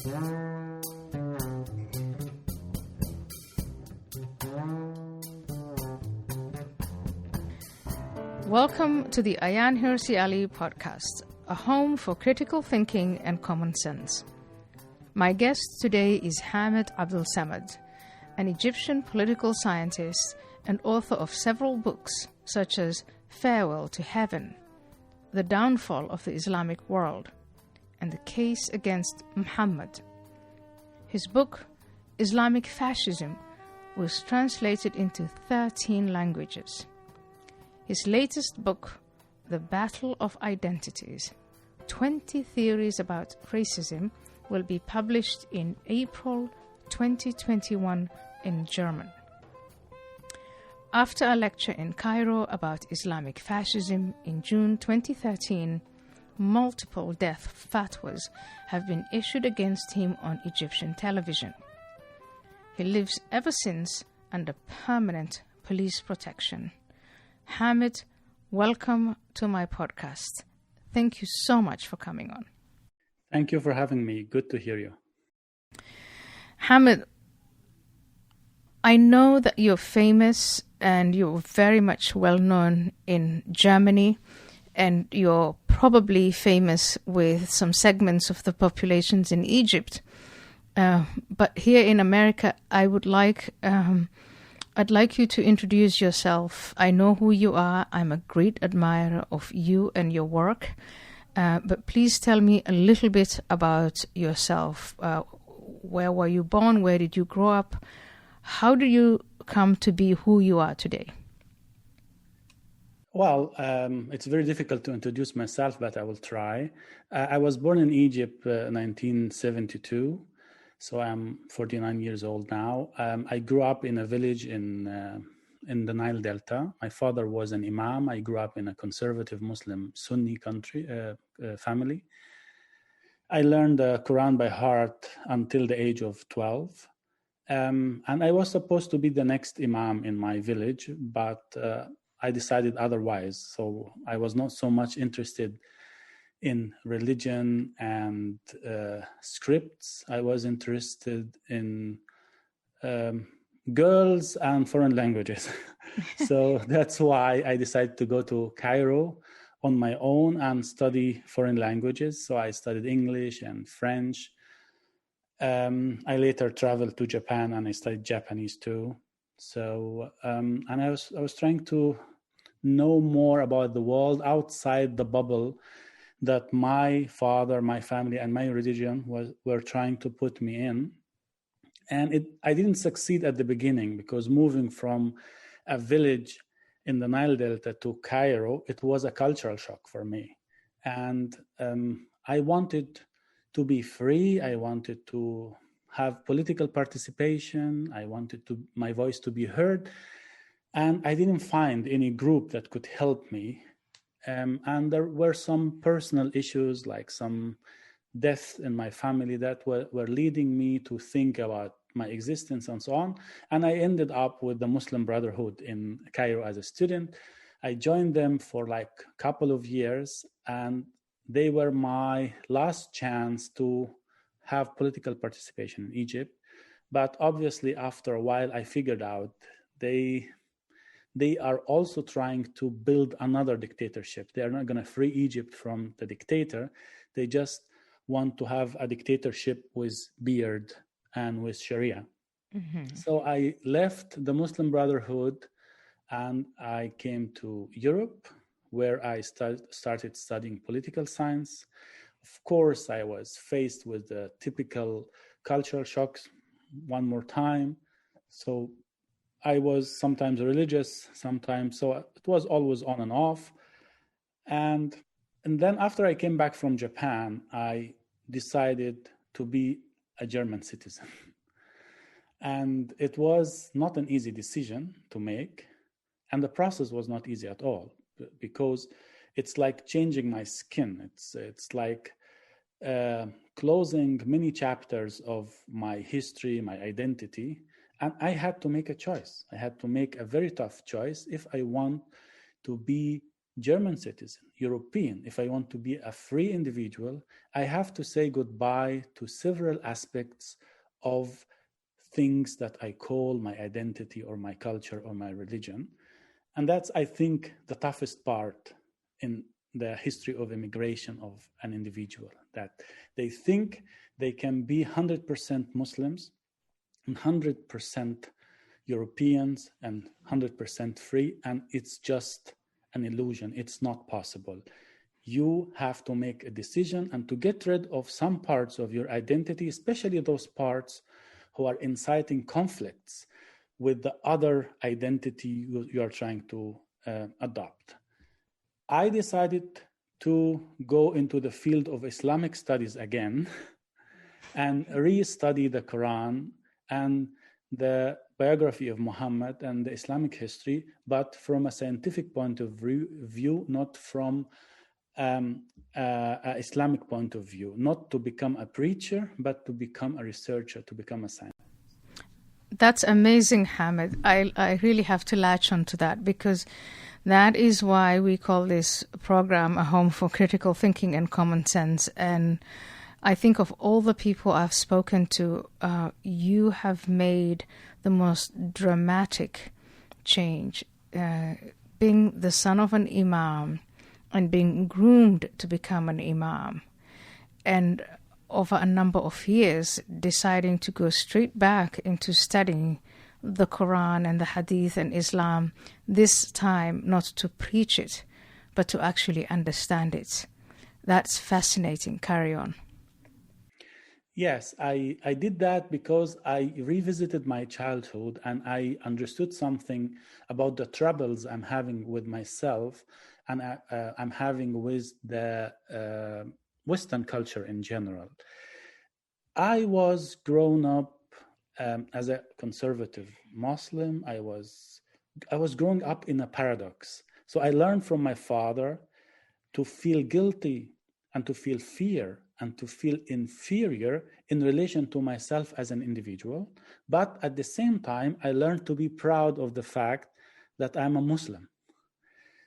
Welcome to the Ayaan Hirsi Ali Podcast, a home for critical thinking and common sense. My guest today is Hamed Abdel-Samad, an Egyptian political scientist and author of several books such as Farewell to Heaven, The Downfall of the Islamic World, and The Case Against Mohammed. His book, Islamic Fascism, was translated into 13 languages. His latest book, The Battle of Identities, 20 Theories About Racism, will be published in April 2021 in German. After a lecture in Cairo about Islamic fascism in June 2013, multiple death fatwas have been issued against him on Egyptian television. He lives ever since under permanent police protection. Hamed, welcome to my podcast. Thank you so much for coming on. Thank you for having me. Good to hear you. Hamed, I know that you're famous and you're very much well known in Germany, and you're probably famous with some segments of the populations in Egypt. But here in America, I'd like you to introduce yourself. I know who you are. I'm a great admirer of you and your work. But please tell me a little bit about yourself. Where were you born? Where did you grow up? How did you come to be who you are today? Well, it's very difficult to introduce myself, but I will try. I was born in Egypt in 1972. So I'm 49 years old now. I grew up in a village in the Nile Delta. My father was an imam. I grew up in a conservative Muslim Sunni family. I learned the Quran by heart until the age of 12. And I was supposed to be the next imam in my village, but I decided otherwise. So I was not so much interested in religion and scripts. I was interested in girls and foreign languages. So that's why I decided to go to Cairo on my own and study foreign languages. So I studied English and French. I later traveled to Japan and I studied Japanese too. So and I was trying to know more about the world outside the bubble that my father, my family, and my religion were trying to put me in. And I didn't succeed at the beginning, because moving from a village in the Nile Delta to Cairo, it was a cultural shock for me. And I wanted to be free. I wanted to have political participation. I wanted my voice to be heard. And I didn't find any group that could help me. And there were some personal issues, like some deaths in my family, that were leading me to think about my existence and so on. And I ended up with the Muslim Brotherhood in Cairo as a student. I joined them for like a couple of years, and they were my last chance to have political participation in Egypt. But obviously, after a while, I figured out they are also trying to build another dictatorship. They are not going to free Egypt from the dictator. They just want to have a dictatorship with beard and with Sharia. Mm-hmm. So I left the Muslim Brotherhood and I came to Europe, where I started studying political science. Of course, I was faced with the typical cultural shocks one more time. So I was sometimes religious, sometimes, so it was always on and off. And then after I came back from Japan, I decided to be a German citizen. And it was not an easy decision to make. And the process was not easy at all, because it's like changing my skin. It's like closing many chapters of my history, my identity. And I had to make a choice. I had to make a very tough choice if I want to be German citizen, European, if I want to be a free individual, I have to say goodbye to several aspects of things that I call my identity or my culture or my religion. And that's, I think, the toughest part in the history of immigration of an individual, that they think they can be 100% Muslims and 100% Europeans and 100% free, and it's just an illusion. It's not possible. You have to make a decision and to get rid of some parts of your identity, especially those parts who are inciting conflicts with the other identity you are trying to adopt. I decided to go into the field of Islamic studies again and re-study the Quran and the biography of Muhammad and the Islamic history, but from a scientific point of view, not from an Islamic point of view, not to become a preacher, but to become a researcher, to become a scientist. That's amazing, Hamed. I really have to latch onto that, because that is why we call this program a home for critical thinking and common sense. And I think of all the people I've spoken to, you have made the most dramatic change, being the son of an imam and being groomed to become an imam, and over a number of years deciding to go straight back into studying the Quran and the Hadith and Islam, this time not to preach it, but to actually understand it. That's fascinating. Carry on. Yes, I did that because I revisited my childhood and I understood something about the troubles I'm having with myself and I'm having with the Western culture in general. I was grown up as a conservative Muslim. I was growing up in a paradox. So I learned from my father to feel guilty and to feel fear and to feel inferior in relation to myself as an individual. But at the same time, I learned to be proud of the fact that I'm a Muslim.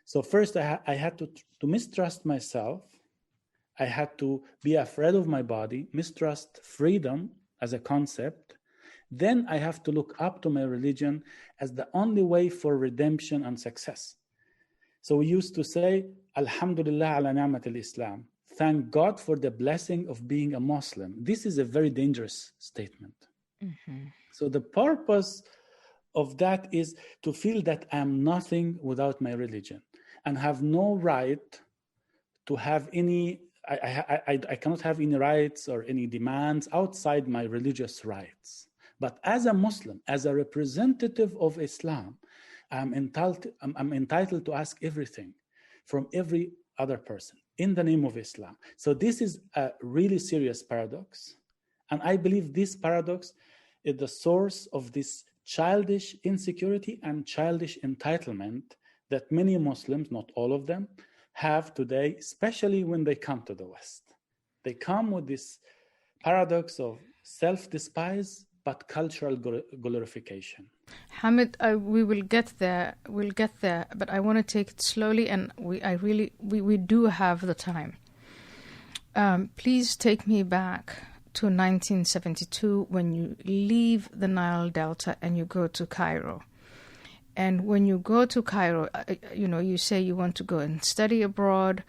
So first I had to mistrust myself. I had to be afraid of my body, mistrust freedom as a concept. Then I have to look up to my religion as the only way for redemption and success. So we used to say, Alhamdulillah ala ni'mat al-Islam. Thank God for the blessing of being a Muslim. This is a very dangerous statement. Mm-hmm. So the purpose of that is to feel that I'm nothing without my religion and have no right to have any, I cannot have any rights or any demands outside my religious rights. But as a Muslim, as a representative of Islam, I'm entitled to ask everything from every other person in the name of Islam. So this is a really serious paradox. And I believe this paradox is the source of this childish insecurity and childish entitlement that many Muslims, not all of them, have today, especially when they come to the West. They come with this paradox of self-despise, but cultural glorification. Hamed, we will get there. We'll get there, but I want to take it slowly, and we do have the time. Please take me back to 1972 when you leave the Nile Delta and you go to Cairo. And when you go to Cairo, you say you want to go and study abroad.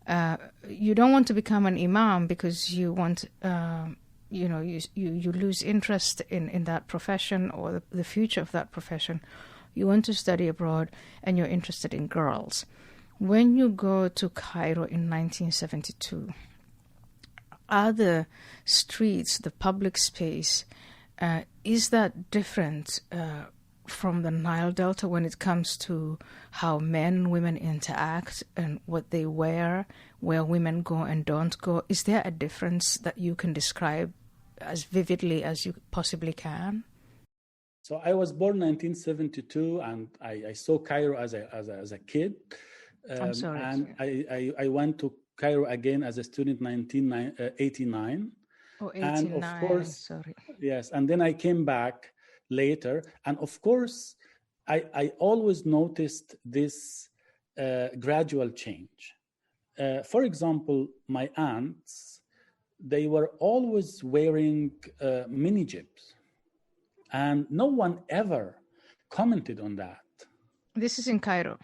You don't want to become an imam because you want. You lose interest in that profession or the future of that profession. You want to study abroad and you're interested in girls. When you go to Cairo in 1972, are the streets, the public space, is that different from the Nile Delta when it comes to how men and women interact and what they wear, where women go and don't go? Is there a difference that you can describe as vividly as you possibly can? So I was born in 1972, and I saw Cairo as a kid. I'm sorry. And I went to Cairo again as a student in 1989. Oh, 89, and of course, sorry. Yes, and then I came back later. And of course, I always noticed this gradual change. For example, my aunts, they were always wearing mini jibs, and no one ever commented on that. This is in Cairo.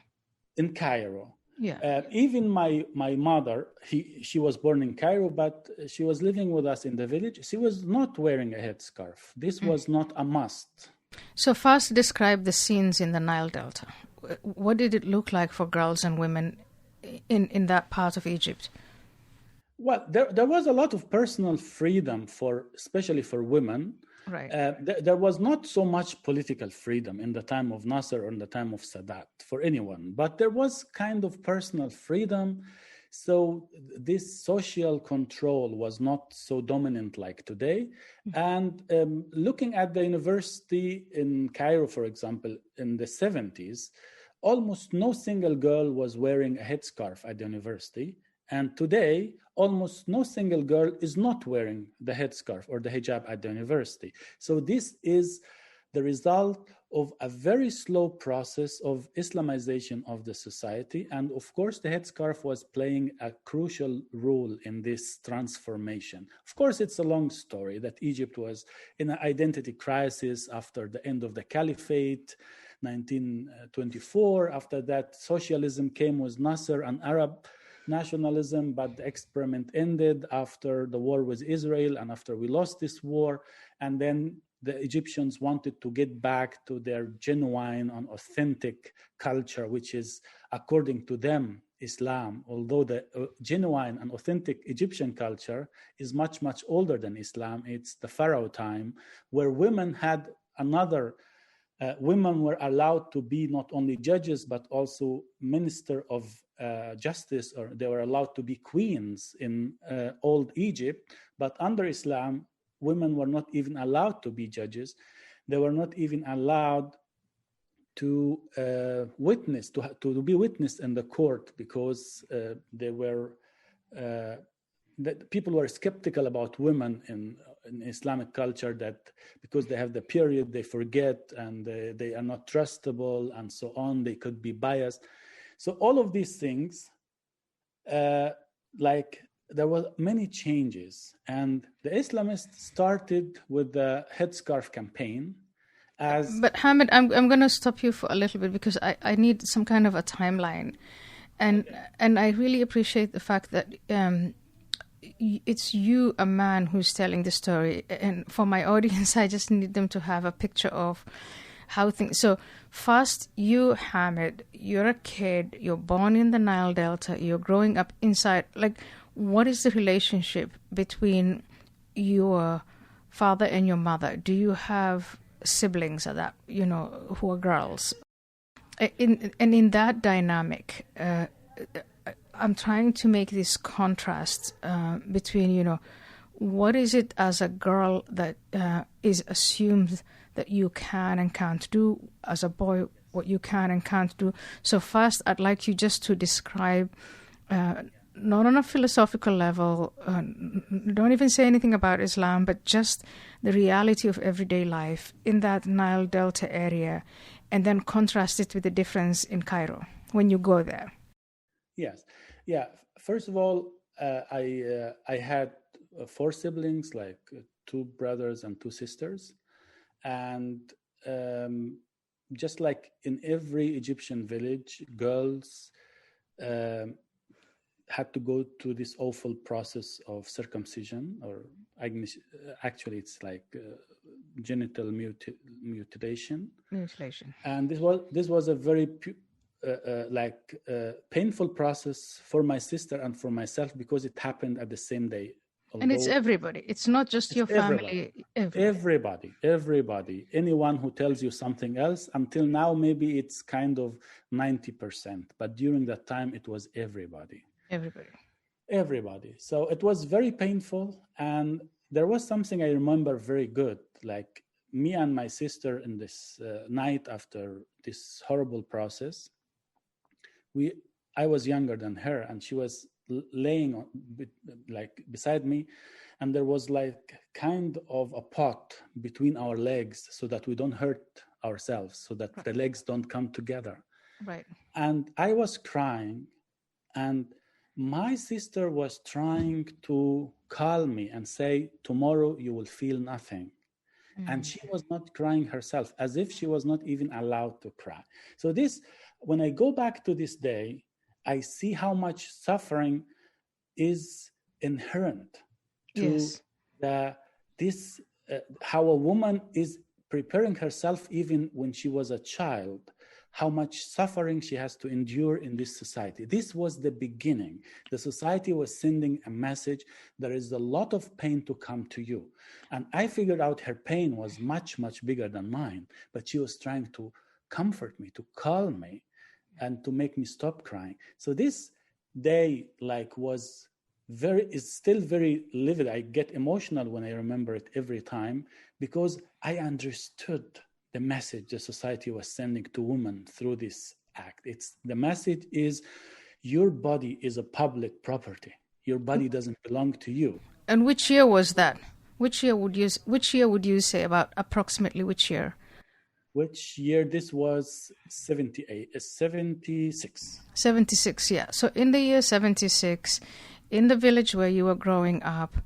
In Cairo. Yeah. Even my mother, she was born in Cairo, but she was living with us in the village. She was not wearing a headscarf. This was not a must. So first describe the scenes in the Nile Delta. What did it look like for girls and women in that part of Egypt? Well, there was a lot of personal freedom especially for women. Right. There was not so much political freedom in the time of Nasser or in the time of Sadat for anyone, but there was kind of personal freedom. So this social control was not so dominant like today. And looking at the university in Cairo, for example, in the 70s, almost no single girl was wearing a headscarf at the university. And today, almost no single girl is not wearing the headscarf or the hijab at the university. So this is the result of a very slow process of Islamization of the society. And of course, the headscarf was playing a crucial role in this transformation. Of course, it's a long story that Egypt was in an identity crisis after the end of the caliphate, 1924. After that, socialism came with Nasser and Arab nationalism, but the experiment ended after the war with Israel and after we lost this war. And then the Egyptians wanted to get back to their genuine and authentic culture, which is, according to them, Islam, although the genuine and authentic Egyptian culture is much, much older than Islam. It's the Pharaoh time, where women had women were allowed to be not only judges, but also minister of justice, or they were allowed to be queens in old Egypt. But under Islam, women were not even allowed to be judges. They were not even allowed to witness, to be witnessed in the court, because that people were skeptical about women in Islamic culture, that because they have the period, they forget, and they are not trustable, and so on. They could be biased. So all of these things, there were many changes, and the Islamists started with the headscarf campaign. But Hamed, I'm going to stop you for a little bit, because I need some kind of a timeline, and I really appreciate the fact that it's you, a man, who's telling the story, and for my audience, I just need them to have a picture of how things. So first, you, Hamed, you're a kid, you're born in the Nile Delta, you're growing up inside. Like, what is the relationship between your father and your mother? Do you have siblings that who are girls? In that dynamic, I'm trying to make this contrast between what is it as a girl that is assumed that you can and can't do, as a boy what you can and can't do. So first, I'd like you just to describe, not on a philosophical level, don't even say anything about Islam, but just the reality of everyday life in that Nile Delta area, and then contrast it with the difference in Cairo when you go there. Yes. Yeah. First of all, I had 4 siblings, like 2 brothers and 2 sisters. And just like in every Egyptian village, girls had to go to this awful process of circumcision, or actually it's like genital mutilation. And this was a very painful process for my sister and for myself, because it happened at the same day. And it's everybody. It's not just your family. Everybody. Anyone who tells you something else, until now, maybe it's kind of 90%. But during that time, it was everybody. Everybody. So it was very painful. And there was something I remember very good. Like me and my sister in this night after this horrible process, I was younger than her, and she was laying beside me, and there was like kind of a pot between our legs so that we don't hurt ourselves, so that the legs don't come together. Right. And I was crying, and my sister was trying to calm me and say, tomorrow you will feel nothing. And she was not crying herself, as if she was not even allowed to cry. So this, when I go back to this day, I see how much suffering is inherent to Yes. how a woman is preparing herself even when she was a child, how much suffering she has to endure in this society. This was the beginning. The society was sending a message: there is a lot of pain to come to you. And I figured out her pain was much, much bigger than mine, but she was trying to comfort me, to calm me, and to make me stop crying. So this day is still very livid. I get emotional when I remember it every time, because I understood the message the society was sending to women through this act. The message is, your body is a public property. Your body doesn't belong to you. And which year was that? Which year would you say, about approximately which year? Which year? This was 76. 76, yeah. So in the year 76, in the village where you were growing up,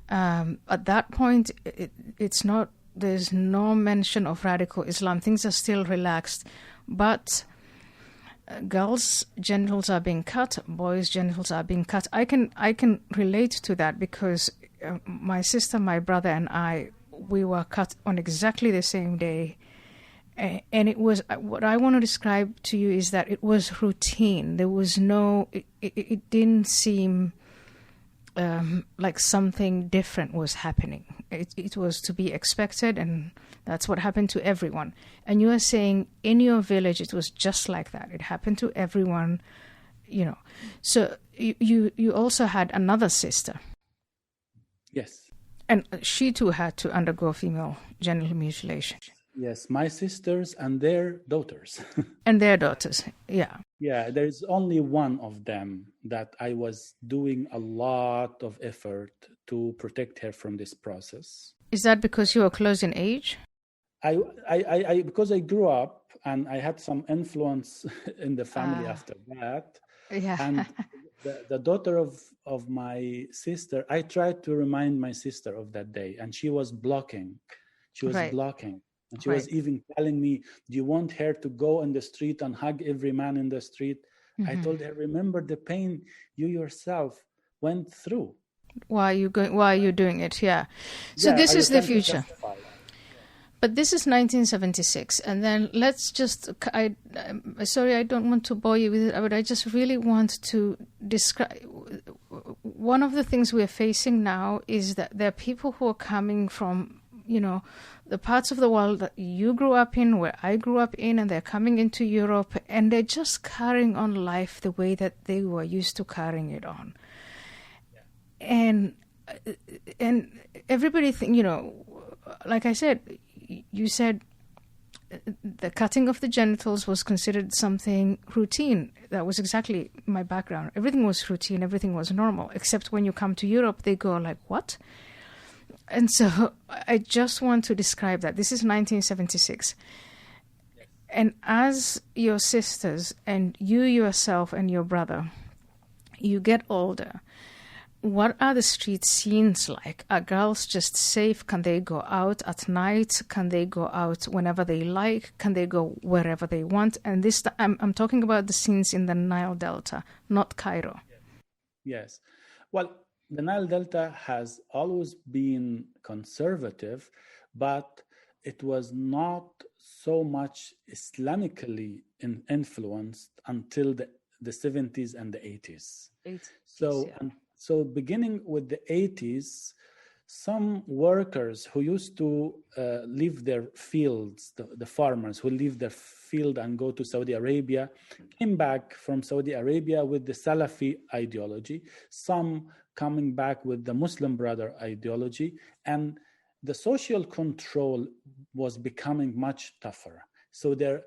at that point, there's no mention of radical Islam. Things are still relaxed, but girls' genitals are being cut, boys' genitals are being cut. I can relate to that, because my sister, my brother, and we were cut on exactly the same day. And it was, what I want to describe to you is that it was routine. There was it didn't seem like something different was happening. It was to be expected, and that's what happened to everyone. And you are saying in your village it was just like that. It happened to everyone, So you also had another sister. Yes. And she too had to undergo female genital mutilation. Yes, my sisters and their daughters. And their daughters, yeah. Yeah, there's only one of them that I was doing a lot of effort to protect her from this process. Is that because you were close in age? Because I grew up and I had some influence in the family after that. Yeah. And the daughter of my sister, I tried to remind my sister of that day, and she was blocking. Blocking. And she was even telling me, do you want her to go in the street and hug every man in the street? Mm-hmm. I told her, remember the pain you yourself went through. Why are you doing it? Yeah. So this is the future. But this is 1976. And then let's just, sorry, I don't want to bore you with it, but I just really want to describe, one of the things we're facing now is that there are people who are coming from, the parts of the world that you grew up in, where I grew up in, and they're coming into Europe, and they're just carrying on life the way that they were used to carrying it on. Yeah. And everybody like I said, you said the cutting of the genitals was considered something routine. That was exactly my background. Everything was routine, everything was normal, except when you come to Europe, they go like, what? And so I just want to describe that. This is 1976. And as your sisters and you yourself and your brother, you get older, what are the street scenes like? Are girls just safe? Can they go out at night? Can they go out whenever they like? Can they go wherever they want? And this, I'm talking about the scenes in the Nile Delta, not Cairo. Yes. Well, the Nile Delta has always been conservative, but it was not so much Islamically influenced until the 70s and the 80s. So beginning with the 80s, some workers who used to leave their fields, the farmers who leave their field and go to Saudi Arabia, came back from Saudi Arabia with the Salafi ideology, some coming back with the Muslim Brother ideology, and the social control was becoming much tougher. So there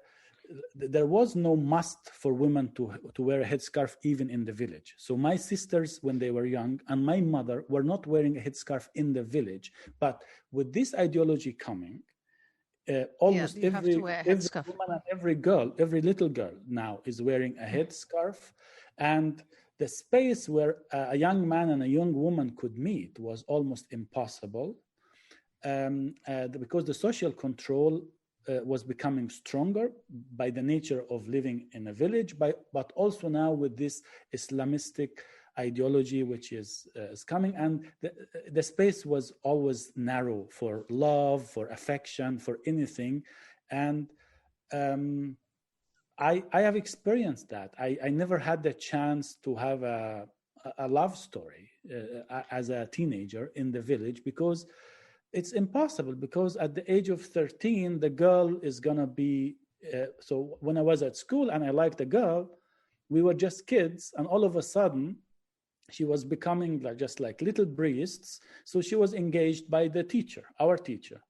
was no must for women to wear a headscarf even in the village. So my sisters, when they were young, and my mother were not wearing a headscarf in the village. But with this ideology coming, Almost you have to wear a every headscarf. woman and every girl, every little girl now is wearing a headscarf, and the space where a young man and a young woman could meet was almost impossible, because the social control was becoming stronger by the nature of living in a village, but also now with this Islamistic ideology which is coming, and the space was always narrow for love, for affection, for anything. And I have experienced that. I never had the chance to have a love story as a teenager in the village, because it's impossible, because at the age of 13 the girl is gonna be so when I was at school and I liked a girl, we were just kids, and all of a sudden she was becoming just like little breasts. So she was engaged by the teacher, our teacher.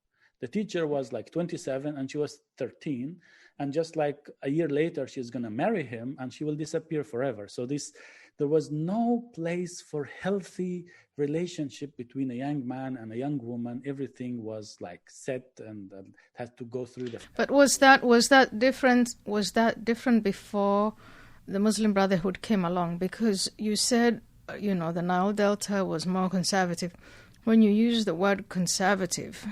The teacher was like 27 and she was 13. And just like a year later, she's going to marry him and she will disappear forever. So there was no place for healthy relationship between a young man and a young woman. Everything was like set and had to go through the... But was that different? Was that different before the Muslim Brotherhood came along? Because you said, the Nile Delta was more conservative. When you use the word conservative,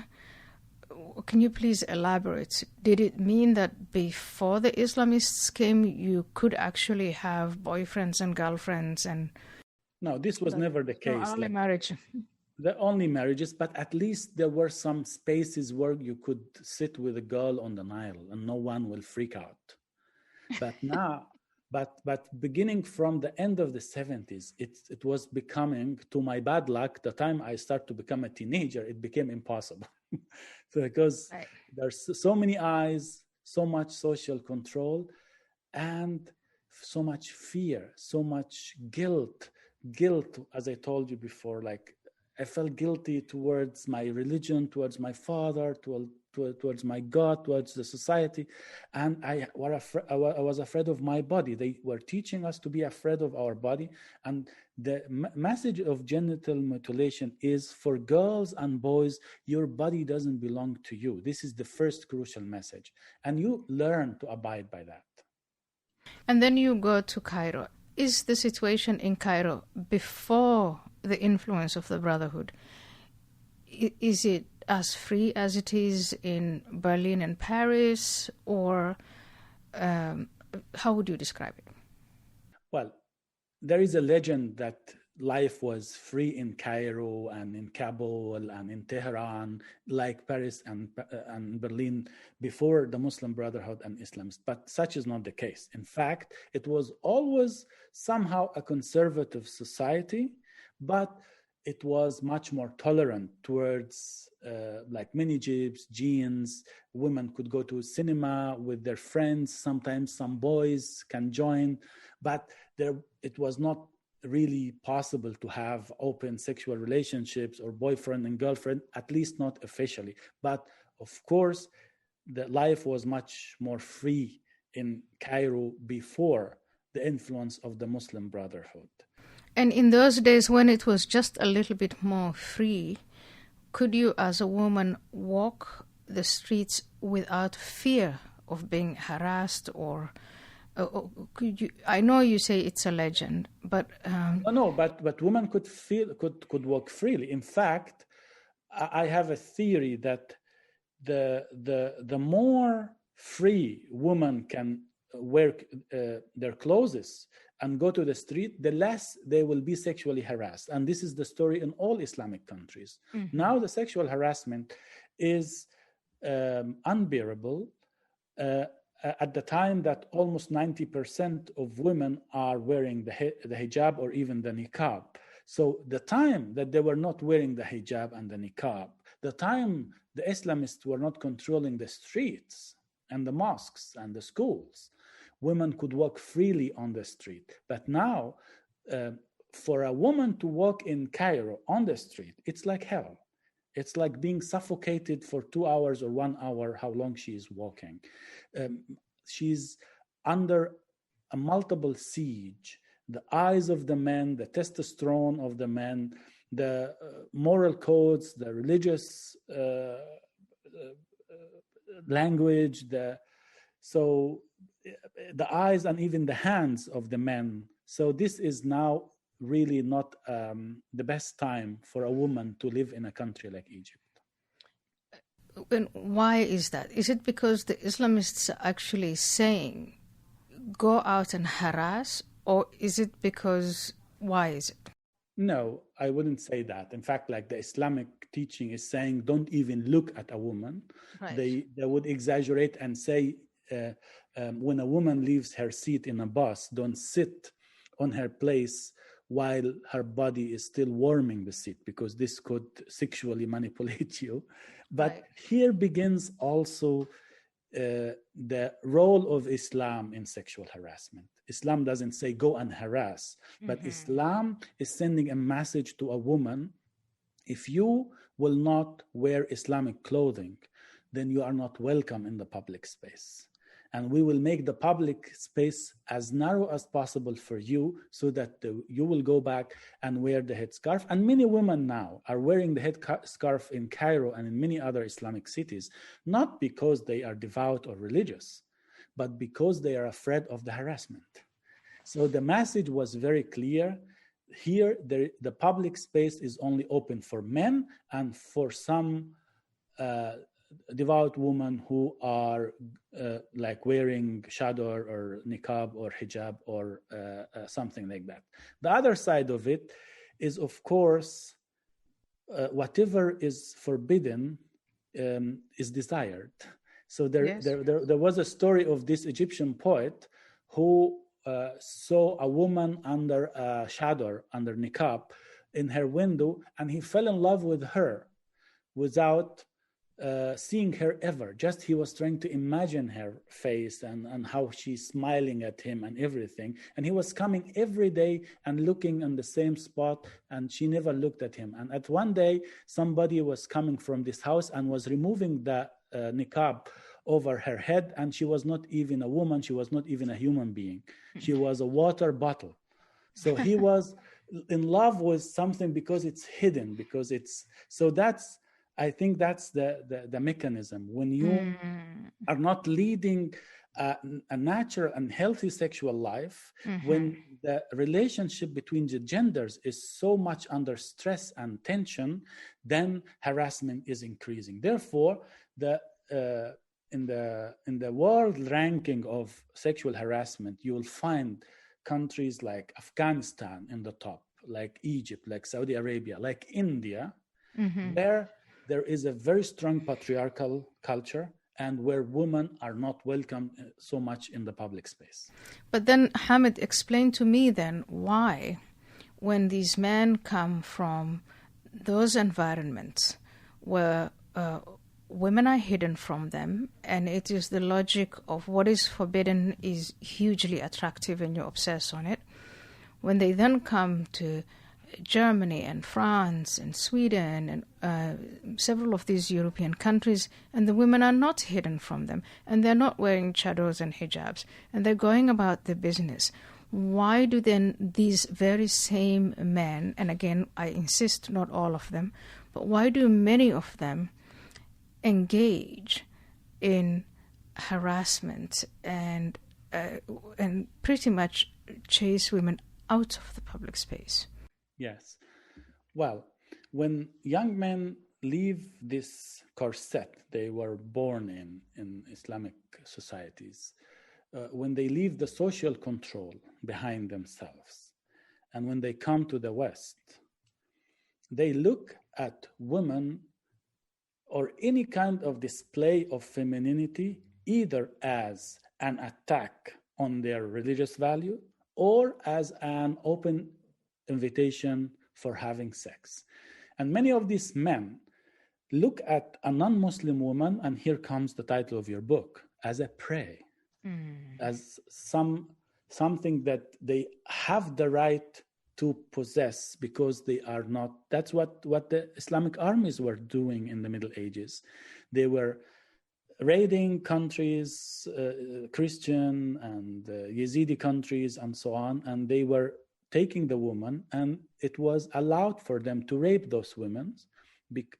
can you please elaborate? Did it mean that before the Islamists came, you could actually have boyfriends and girlfriends? And no, this was never the case. Only marriage. The only marriages, but at least there were some spaces where you could sit with a girl on the Nile and no one will freak out. But now... But beginning from the end of the 70s, it was becoming, to my bad luck, the time I started to become a teenager, it became impossible. Because there's so many eyes, so much social control, and so much fear, so much guilt, as I told you before, like I felt guilty towards my religion, towards my father, towards my God, towards the society. And I was afraid of my body. They were teaching us to be afraid of our body. And the message of genital mutilation is, for girls and boys, your body doesn't belong to you. This is the first crucial message. And you learn to abide by that. And then you go to Cairo. Is the situation in Cairo before the influence of the Brotherhood, is it as free as it is in Berlin and Paris, or how would you describe it? Well, there is a legend that life was free in Cairo and in Kabul and in Tehran, like Paris and Berlin, before the Muslim Brotherhood and Islamists. But such is not the case. In fact, it was always somehow a conservative society, but it was much more tolerant towards like mini jibs, jeans. Women could go to cinema with their friends. Sometimes some boys can join, but it was not really possible to have open sexual relationships or boyfriend and girlfriend, at least not officially. But of course, the life was much more free in Cairo before the influence of the Muslim Brotherhood. And in those days when it was just a little bit more free, could you as a woman walk the streets without fear of being harassed or could you? I know you say it's a legend, but but women could walk freely. In fact, I have a theory that the more free women can wear their clothes and go to the street, the less they will be sexually harassed. And this is the story in all Islamic countries. Mm-hmm. Now the sexual harassment is unbearable. At the time that almost 90% of women are wearing the hijab or even the niqab. So the time that they were not wearing the hijab and the niqab, the time the Islamists were not controlling the streets and the mosques and the schools, women could walk freely on the street. But now, for a woman to walk in Cairo on the street, it's like hell. It's like being suffocated for 2 hours or 1 hour, how long she is walking. She's under a multiple siege. The eyes of the men, the testosterone of the men, the moral codes, the religious language, so the eyes and even the hands of the men. So this is now really not the best time for a woman to live in a country like Egypt. And why is that? Is it because the Islamists are actually saying go out and harass, or is it because, why is it? No, I wouldn't say that. In fact, like the Islamic teaching is saying, don't even look at a woman. Right. They would exaggerate and say, when a woman leaves her seat in a bus, don't sit on her place while her body is still warming the seat, because this could sexually manipulate you. But Right. here begins also the role of Islam in sexual harassment. Islam doesn't say go and harass, but Islam is sending a message to a woman: if you will not wear Islamic clothing, then you are not welcome in the public space. And we will make the public space as narrow as possible for you, so that you will go back and wear the headscarf. And many women now are wearing the headscarf in Cairo and in many other Islamic cities, not because they are devout or religious, but because they are afraid of the harassment. So the message was very clear. Here, the public space is only open for men and for some devout women who are like wearing chador or niqab or hijab or something like that. The other side of it is, of course, whatever is forbidden is desired. So there was a story of this Egyptian poet who saw a woman under a chador, under niqab, in her window, and he fell in love with her without seeing her ever. Just he was trying to imagine her face and how she's smiling at him and everything. And he was coming every day and looking on the same spot, and she never looked at him. And at one day, somebody was coming from this house and was removing the niqab over her head, and she was not even a woman. She was not even a human being. She was a water bottle. So he was in love with something because it's hidden, because it's so. That's, I think that's the mechanism. When you are not leading a natural and healthy sexual life, when the relationship between the genders is so much under stress and tension, then harassment is increasing. Therefore, in the world ranking of sexual harassment, you will find countries like Afghanistan in the top, like Egypt, like Saudi Arabia, like India, where there is a very strong patriarchal culture and where women are not welcome so much in the public space. But then, Hamed, explain to me then why, when these men come from those environments where women are hidden from them, and it is the logic of what is forbidden is hugely attractive and you obsess on it, when they then come to Germany and France and Sweden and several of these European countries, and the women are not hidden from them, and they're not wearing chadors and hijabs, and they're going about their business, why do then these very same men, and again, I insist, not all of them, but why do many of them engage in harassment and pretty much chase women out of the public space? Yes. Well, when young men leave this corset they were born in Islamic societies, when they leave the social control behind themselves, and when they come to the West, they look at women or any kind of display of femininity either as an attack on their religious value or as an open invitation for having sex. And many of these men look at a non-Muslim woman, and here comes the title of your book, as a prey, as something that they have the right to possess because they are not. That's what the Islamic armies were doing in the Middle Ages. They were raiding countries, Christian and Yazidi countries and so on, and they were taking the woman, and it was allowed for them to rape those women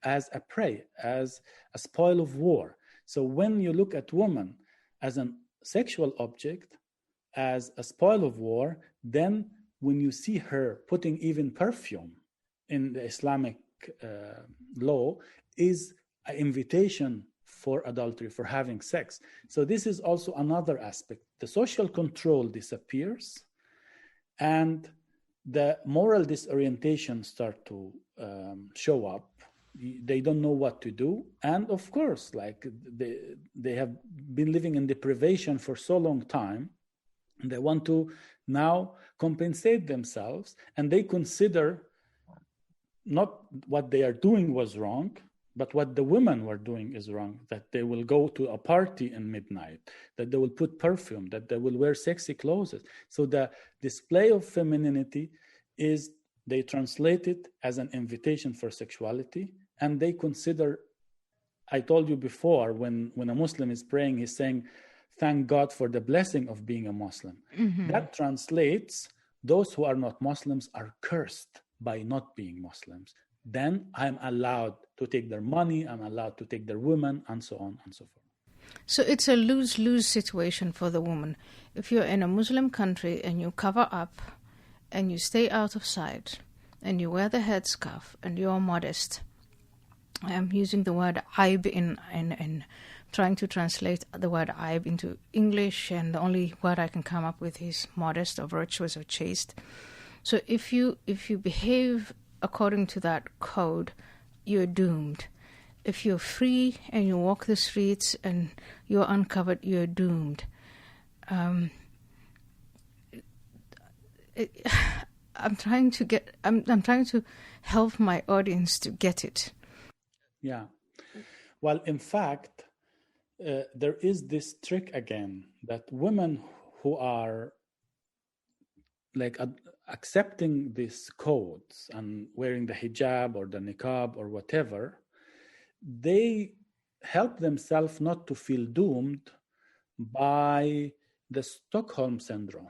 as a prey, as a spoil of war. So when you look at woman as a sexual object, as a spoil of war, then when you see her putting even perfume in the Islamic law is an invitation for adultery, for having sex. So this is also another aspect. The social control disappears and the moral disorientation start to show up. They don't know what to do. And of course, like they have been living in deprivation for so long time. They want to now compensate themselves, and they consider not what they are doing was wrong, but what the women were doing is wrong, that they will go to a party in midnight, that they will put perfume, that they will wear sexy clothes. So the display of femininity is, they translate it as an invitation for sexuality, and they consider, I told you before, when a Muslim is praying, he's saying, thank God for the blessing of being a Muslim. Mm-hmm. That translates, those who are not Muslims are cursed by not being Muslims. Then I'm allowed to take their money, I'm allowed to take their women, and so on and so forth. So it's a lose-lose situation for the woman. If you're in a Muslim country and you cover up and you stay out of sight and you wear the headscarf and you're modest, I'm using the word aib in trying to translate the word aib into English, and the only word I can come up with is modest or virtuous or chaste. So if you behave according to that code, you're doomed. If you're free and you walk the streets and you're uncovered, you're doomed. I'm trying to help my audience to get it. Yeah. Well, in fact, there is this trick again, that women who are like accepting these codes and wearing the hijab or the niqab or whatever, they help themselves not to feel doomed by the Stockholm syndrome,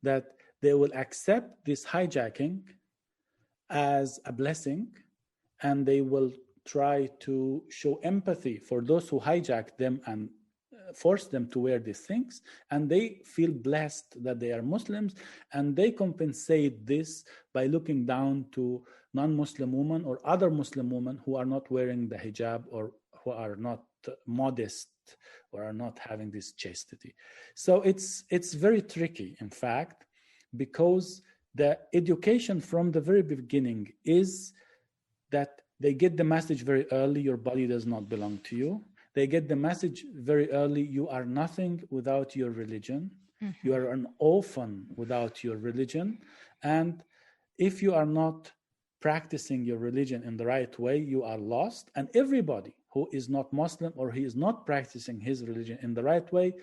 that they will accept this hijacking as a blessing, and they will try to show empathy for those who hijacked them and force them to wear these things, and they feel blessed that they are Muslims, and they compensate this by looking down to non-Muslim women or other Muslim women who are not wearing the hijab or who are not modest or are not having this chastity. So it's very tricky, in fact, because the education from the very beginning is that they get the message very early, your body does not belong to you. They get the message very early, you are nothing without your religion. Mm-hmm. You are an orphan without your religion. And if you are not practicing your religion in the right way, you are lost. And everybody who is not Muslim or he is not practicing his religion in the right way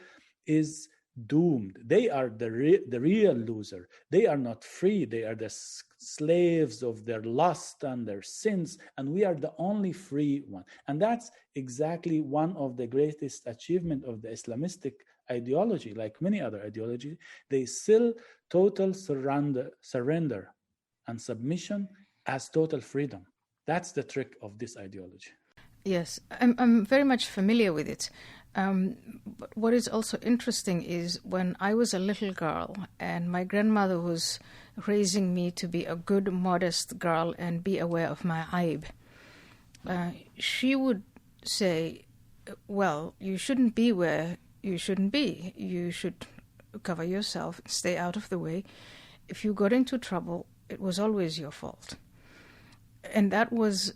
is doomed. They are the real loser. They are not free. They are the slaves of their lust and their sins, and we are the only free one. And that's exactly one of the greatest achievement of the Islamistic ideology. Like many other ideologies, they still total surrender and submission as total freedom. That's the trick of this ideology. Yes, I'm very much familiar with it. But what is also interesting is when I was a little girl and my grandmother was raising me to be a good, modest girl and be aware of my aib, she would say, well, you shouldn't be where you shouldn't be. You should cover yourself, stay out of the way. If you got into trouble, it was always your fault. And that was...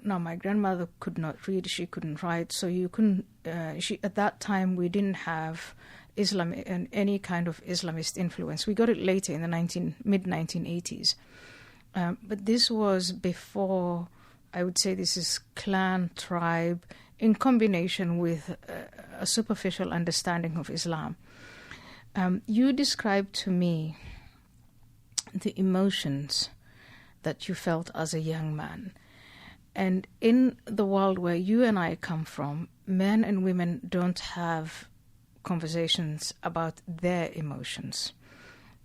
Now, my grandmother could not read, she couldn't write, so you couldn't, at that time we didn't have Islam and any kind of Islamist influence. We got it later in the mid-1980s. But this was before, I would say this is clan, tribe, in combination with a superficial understanding of Islam. You described to me the emotions that you felt as a young man. And in the world where you and I come from, men and women don't have conversations about their emotions.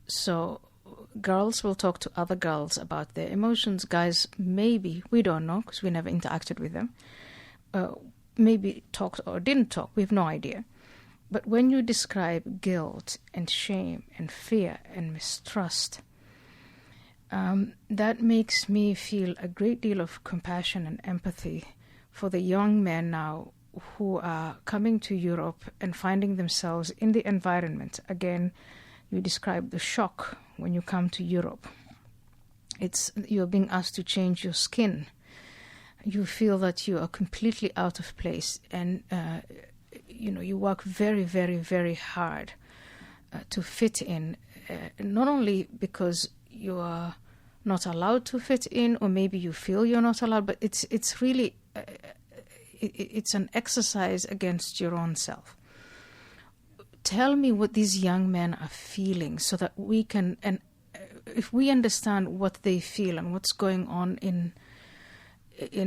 So girls will talk to other girls about their emotions. Guys, maybe, we don't know because we never interacted with them. maybe talked or didn't talk, we have no idea. But when you describe guilt and shame and fear and mistrust, that makes me feel a great deal of compassion and empathy for the young men now who are coming to Europe and finding themselves in the environment. Again, you describe the shock when you come to Europe. You're being asked to change your skin. You feel that you are completely out of place, and you work very, very, very hard to fit in, not only because you are not allowed to fit in, or maybe you feel you're not allowed, but it's really it's an exercise against your own self. Tell me what these young men are feeling, so that we can, and if we understand what they feel and what's going on in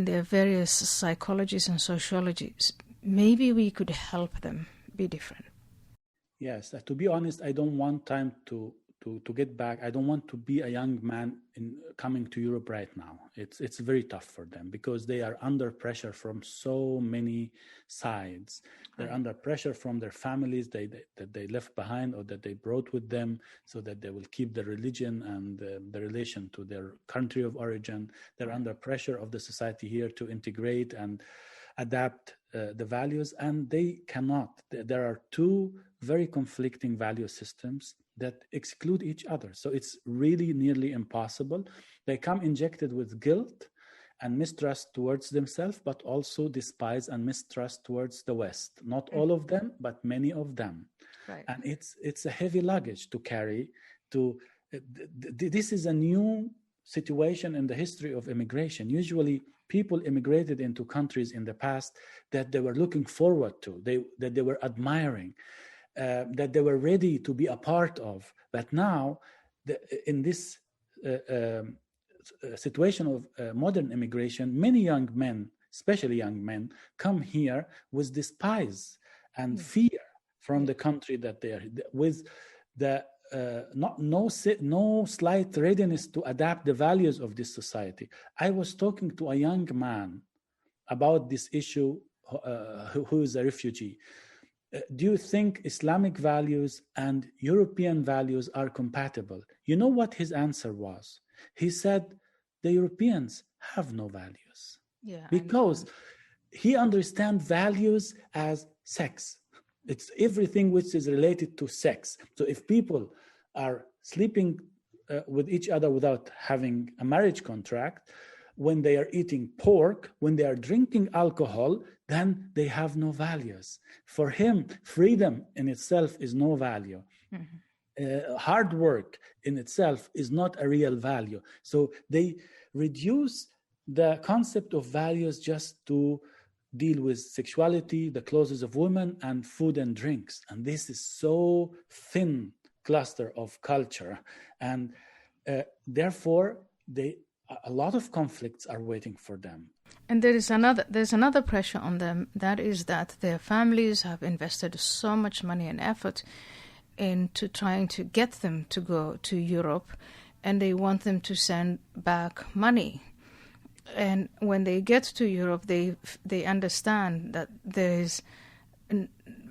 their various psychologies and sociologies, maybe we could help them be different. Yes, to be honest, I don't want time to get back. I don't want to be a young man coming to Europe right now. It's very tough for them because they are under pressure from so many sides. They're under pressure from their families that they left behind or that they brought with them, so that they will keep the religion and the relation to their country of origin. They're under pressure of the society here to integrate and adapt the values, and they cannot. There are two very conflicting value systems that exclude each other. So it's really nearly impossible. They come injected with guilt and mistrust towards themselves, but also despise and mistrust towards the West. Not all of them, but many of them. Right. And it's a heavy luggage to carry. This is a new situation in the history of immigration. Usually people immigrated into countries in the past that they were looking forward to, that they were admiring, that they were ready to be a part of. But now, in this situation of modern immigration, many young men, especially young men, come here with despise and fear from the country that they are, with the no slight readiness to adapt the values of this society. I was talking to a young man about this issue, who is a refugee. Do you think Islamic values and European values are compatible? You know what his answer was? He said, the Europeans have no values. Yeah, because he understands values as sex. It's everything which is related to sex. So if people are sleeping with each other without having a marriage contract, when they are eating pork, when they are drinking alcohol, then they have no values. For him, freedom in itself is no value. Mm-hmm. Hard work in itself is not a real value. So they reduce the concept of values just to deal with sexuality, the clothes of women, and food and drinks. And this is so thin cluster of culture. And therefore, a lot of conflicts are waiting for them. And there's another pressure on them. That is that their families have invested so much money and effort into trying to get them to go to Europe, and they want them to send back money. And when they get to Europe, they understand that there is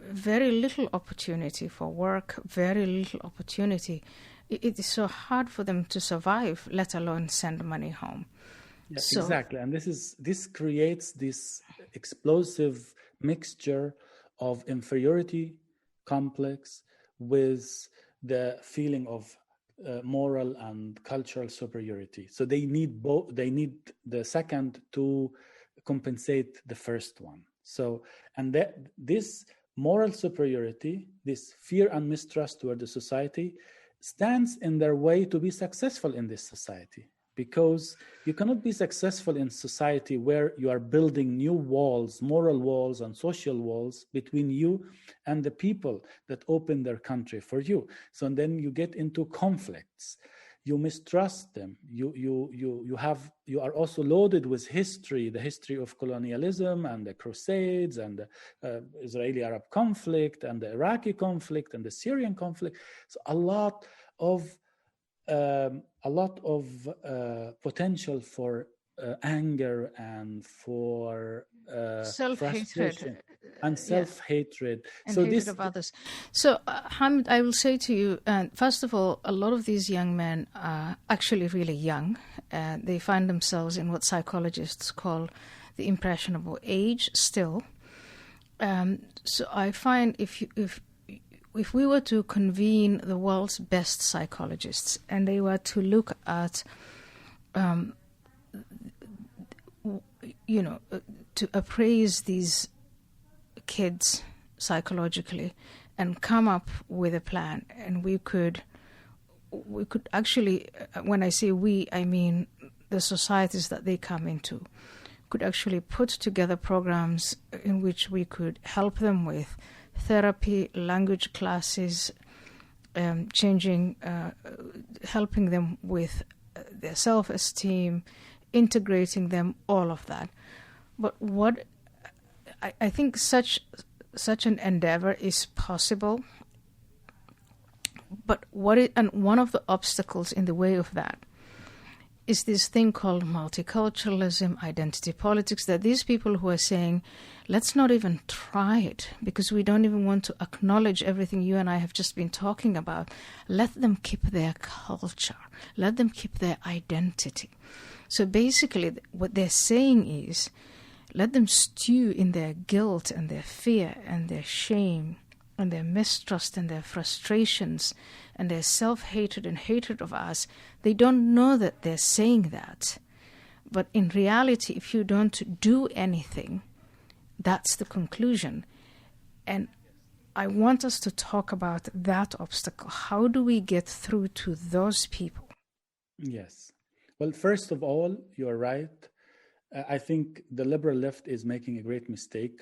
very little opportunity for work, very little opportunity. It is so hard for them to survive, let alone send money home. Yes, exactly. And this creates this explosive mixture of inferiority complex with the feeling of moral and cultural superiority. So they need both. They need the second to compensate the first one. So, and this moral superiority, this fear and mistrust toward the society, stands in their way to be successful in this society. Because you cannot be successful in society where you are building new walls, moral walls and social walls between you and the people that open their country for you. So then you get into conflicts. You mistrust them. You are also loaded with history, the history of colonialism and the Crusades and the Israeli-Arab conflict and the Iraqi conflict and the Syrian conflict. So a lot of potential for anger and for self-hatred frustration and yeah, self-hatred. and So hatred this, of others. So, Hamid, I will say to you, first of all, a lot of these young men are actually really young. They find themselves in what psychologists call the impressionable age still. So I find if we were to convene the world's best psychologists and they were to look at, to appraise these kids psychologically and come up with a plan, and we could actually, when I say we, I mean the societies that they come into, could actually put together programs in which we could help them with therapy, language classes, helping them with their self-esteem, integrating them, all of that. But what I think such an endeavor is possible. But one of the obstacles in the way of that is this thing called multiculturalism, identity politics, that these people who are saying, let's not even try it because we don't even want to acknowledge everything you and I have just been talking about. Let them keep their culture. Let them keep their identity. So basically what they're saying is, let them stew in their guilt and their fear and their shame and their mistrust and their frustrations and their self-hatred and hatred of us. They don't know that they're saying that. But in reality, if you don't do anything, that's the conclusion. And I want us to talk about that obstacle. How do we get through to those people? yes. Well, first of all, you're right. I think the liberal left is making a great mistake.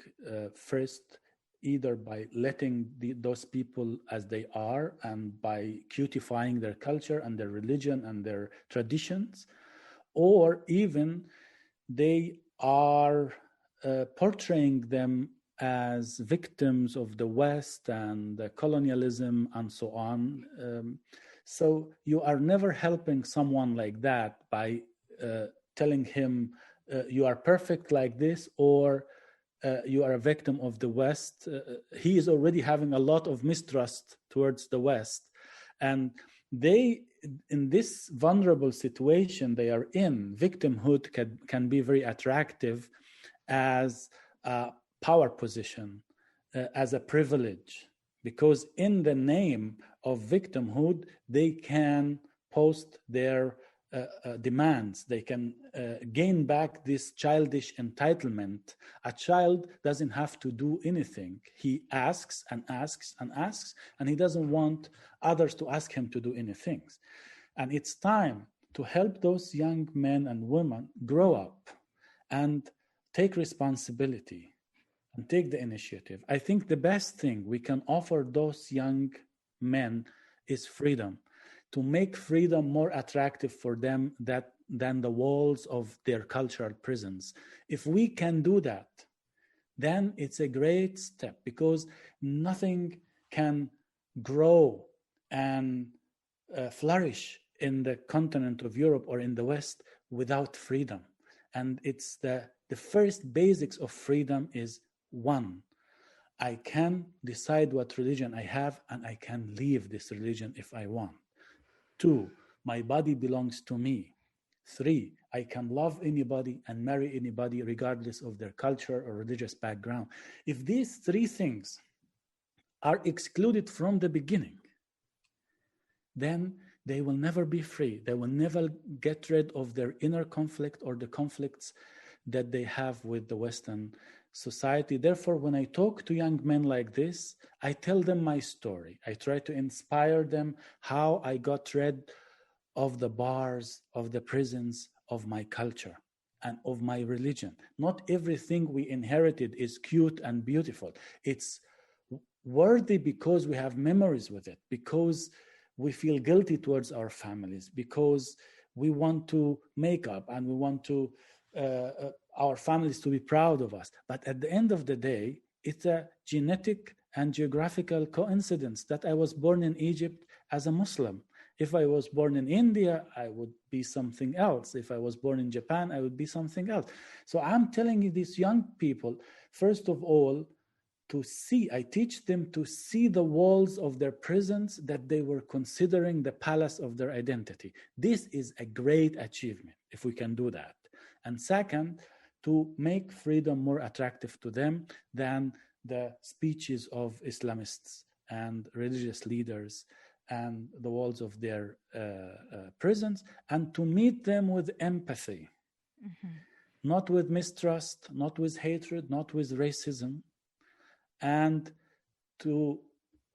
First, either by letting those people as they are and by cutifying their culture and their religion and their traditions, or even they are portraying them as victims of the West and the colonialism and so on. So you are never helping someone like that by telling him you are perfect like this, or you are a victim of the West. He is already having a lot of mistrust towards the West. And they, in this vulnerable situation they are in, victimhood can be very attractive as a power position, as a privilege, because in the name of victimhood, they can post their demands. They can gain back this childish entitlement. A child doesn't have to do anything. He asks and asks and asks, and he doesn't want others to ask him to do anything. And it's time to help those young men and women grow up and take responsibility and take the initiative. I think the best thing we can offer those young men is freedom, to make freedom more attractive for them than the walls of their cultural prisons. If we can do that, then it's a great step, because nothing can grow and flourish in the continent of Europe or in the West without freedom. And it's the first basics of freedom is, one, I can decide what religion I have and I can leave this religion if I want. 2, my body belongs to me. 3, I can love anybody and marry anybody regardless of their culture or religious background. If these 3 things are excluded from the beginning, then they will never be free. They will never get rid of their inner conflict or the conflicts that they have with the Western society. Therefore, when I talk to young men like this, I tell them my story. I try to inspire them how I got rid of the bars, of the prisons, of my culture and of my religion. Not everything we inherited is cute and beautiful. It's worthy because we have memories with it, because we feel guilty towards our families, because we want to make up and we want to our families to be proud of us. But at the end of the day, it's a genetic and geographical coincidence that I was born in Egypt as a Muslim If I was born in India, I would be something else. If I was born in Japan, I would be something else. So I'm telling you, these young people, first of all, I teach them to see the walls of their prisons that they were considering the palace of their identity. This is a great achievement if we can do that. And second, to make freedom more attractive to them than the speeches of Islamists and religious leaders and the walls of their prisons, and to meet them with empathy, not with mistrust, not with hatred, not with racism, and to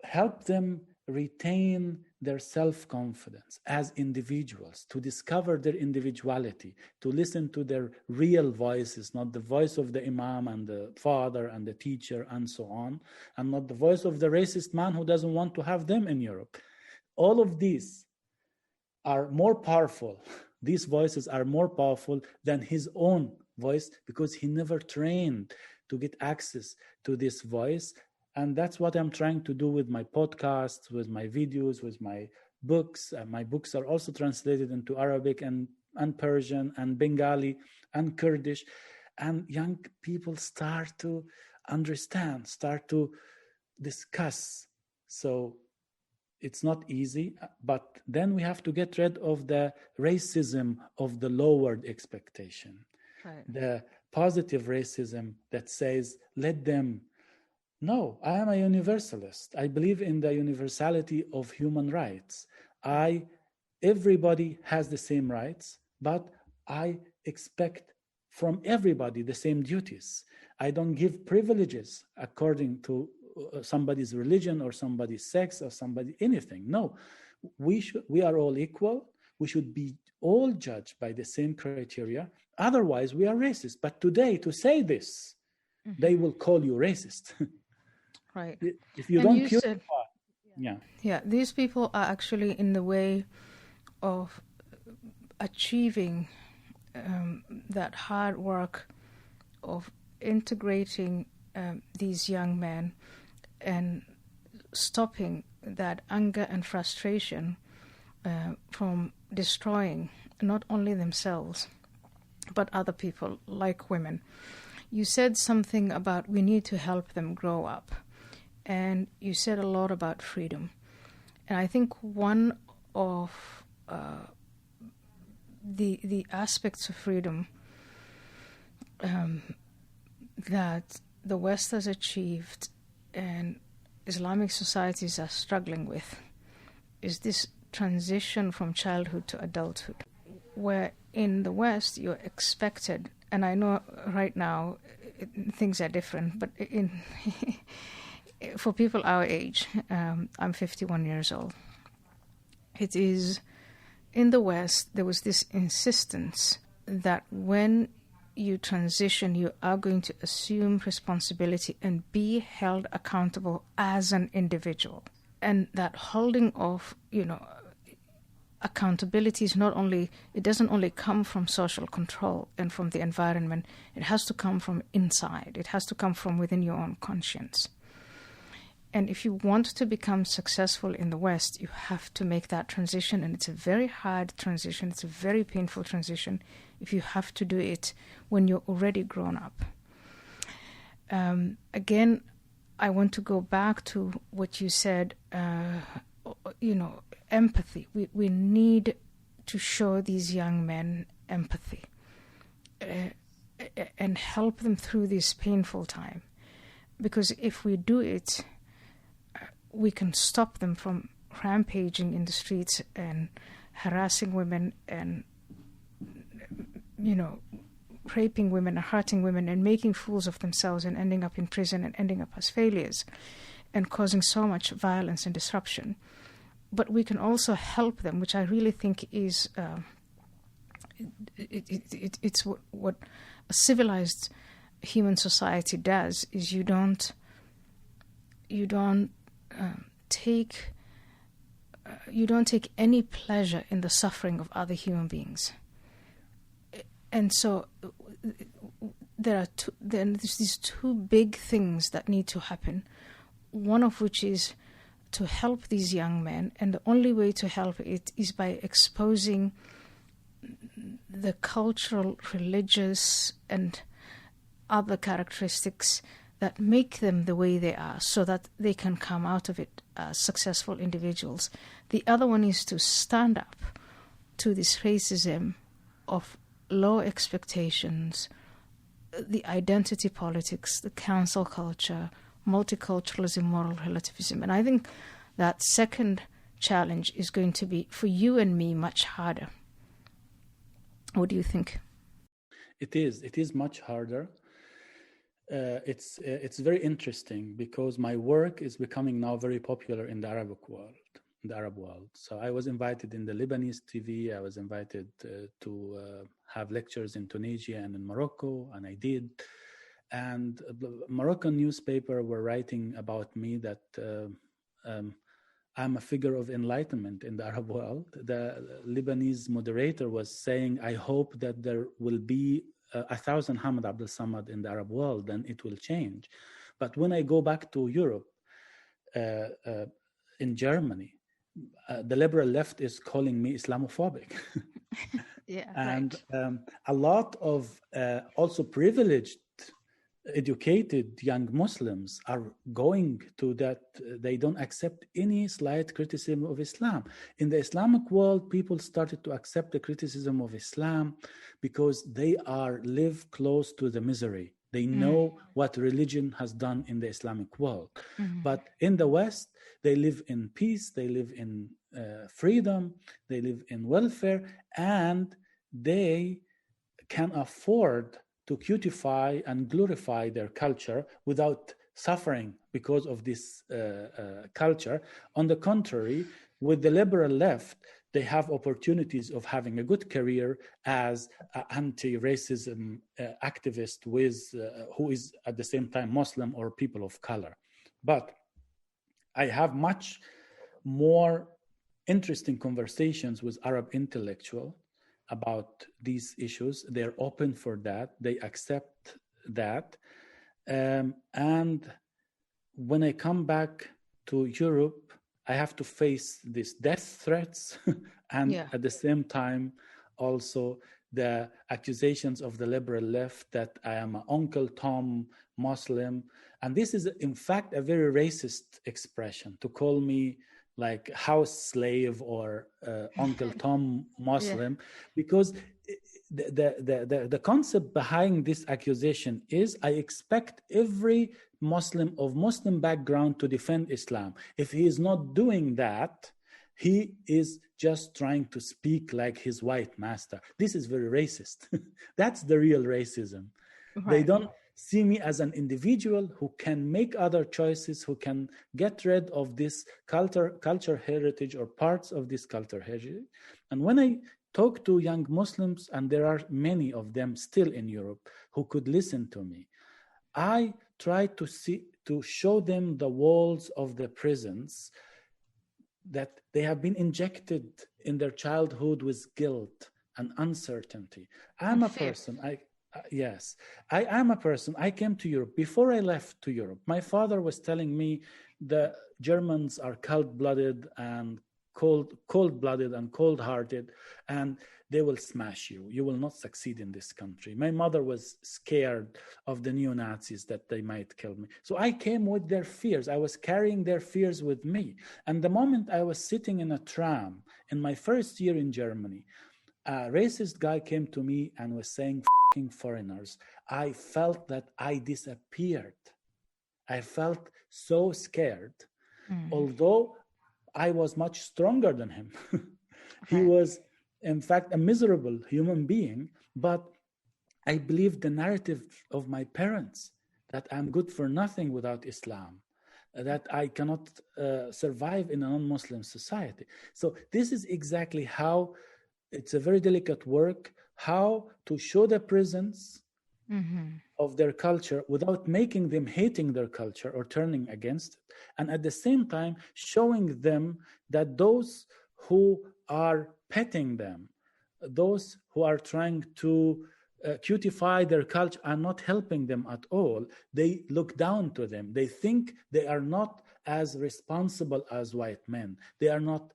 help them retain their self-confidence as individuals, to discover their individuality, to listen to their real voices, not the voice of the imam and the father and the teacher and so on, and not the voice of the racist man who doesn't want to have them in Europe. All of these are more powerful. These voices are more powerful than his own voice, because he never trained to get access to this voice. And that's what I'm trying to do with my podcasts, with my videos, with my books. My books are also translated into Arabic and Persian and Bengali and Kurdish. And young people start to understand, start to discuss. So it's not easy, but then we have to get rid of the racism of the lowered expectation. Right. The positive racism that says, let them. No, I am a universalist. I believe in the universality of human rights. Everybody has the same rights, but I expect from everybody the same duties. I don't give privileges according to somebody's religion or somebody's sex or anything. No, we are all equal. We should be all judged by the same criteria. Otherwise, we are racist. But today, to say this, they will call you racist. Right. If you don't purify. Yeah, these people are actually in the way of achieving that hard work of integrating these young men and stopping that anger and frustration from destroying not only themselves, but other people, like women. You said something about we need to help them grow up. And you said a lot about freedom. And I think one of the aspects of freedom that the West has achieved and Islamic societies are struggling with is this transition from childhood to adulthood, where in the West you're expected, and I know right now things are different, but for people our age, I'm 51 years old, it is in the West, there was this insistence that when you transition, you are going to assume responsibility and be held accountable as an individual. And that holding of, accountability is it doesn't only come from social control and from the environment, it has to come from inside. It has to come from within your own conscience. And if you want to become successful in the West, you have to make that transition. And it's a very hard transition. It's a very painful transition if you have to do it when you're already grown up. Again, I want to go back to what you said, empathy. We need to show these young men empathy and help them through this painful time. Because if we do it, we can stop them from rampaging in the streets and harassing women and, raping women and hurting women and making fools of themselves and ending up in prison and ending up as failures and causing so much violence and disruption. But we can also help them, which I really think is it's what a civilized human society does, is you don't take any pleasure in the suffering of other human beings. And so there's these two big things that need to happen, one of which is to help these young men, and the only way to help it is by exposing the cultural, religious, and other characteristics that make them the way they are, so that they can come out of it as successful individuals. The other one is to stand up to this racism of low expectations, the identity politics, the cancel culture, multiculturalism, moral relativism. And I think that second challenge is going to be, for you and me, much harder. What do you think? It is much harder. It's very interesting because my work is becoming now very popular in the Arab world. So I was invited in the Lebanese TV. I was invited to have lectures in Tunisia and in Morocco, and I did. And the Moroccan newspaper were writing about me that I'm a figure of enlightenment in the Arab world. The Lebanese moderator was saying, I hope that there will be 1,000 Hamed Abdel-Samad in the Arab world, then it will change. But when I go back to Europe, in Germany, the liberal left is calling me Islamophobic. Yeah, and right. A lot of also privileged, educated young Muslims are going to that. They don't accept any slight criticism of Islam. In the Islamic world, people started to accept the criticism of Islam because they live close to the misery. They know what religion has done in the Islamic world. But in the West, they live in peace, they live in freedom, they live in welfare, and they can afford to cutify and glorify their culture without suffering because of this culture. On the contrary, with the liberal left, they have opportunities of having a good career as an anti-racism activist who is at the same time Muslim or people of color. But I have much more interesting conversations with Arab intellectuals about these issues. They're open for that. They accept that. And when I come back to Europe, I have to face these death threats and at the same time also the accusations of the liberal left that I am an Uncle Tom Muslim. And this is, in fact, a very racist expression, to call me like house slave or Uncle Tom Muslim, because the concept behind this accusation is I expect every Muslim of Muslim background to defend Islam. If he is not doing that, he is just trying to speak like his white master. This is very racist. That's the real racism. Right. They don't see me as an individual who can make other choices, who can get rid of this culture heritage or parts of this culture heritage. And when I talk to young Muslims, and there are many of them still in Europe who could listen to me, I try to show them the walls of the prisons that they have been injected in their childhood with guilt and uncertainty. I'm a person, I am a person. I came to Europe. Before I left to Europe, my father was telling me the Germans are cold-blooded and cold-blooded and cold-hearted, and they will smash you. You will not succeed in this country. My mother was scared of the neo-Nazis that they might kill me. So I came with their fears. I was carrying their fears with me. And the moment I was sitting in a tram in my first year in Germany, a racist guy came to me and was saying, "F***ing foreigners." I felt that I disappeared. I felt so scared, although I was much stronger than him. He was, in fact, a miserable human being, but I believed the narrative of my parents that I'm good for nothing without Islam, that I cannot survive in a non-Muslim society. So this is exactly how it's a very delicate work, how to show the presence of their culture without making them hating their culture or turning against it. And at the same time, showing them that those who are petting them, those who are trying to cutify their culture are not helping them at all. They look down to them. They think they are not as responsible as white men. They are not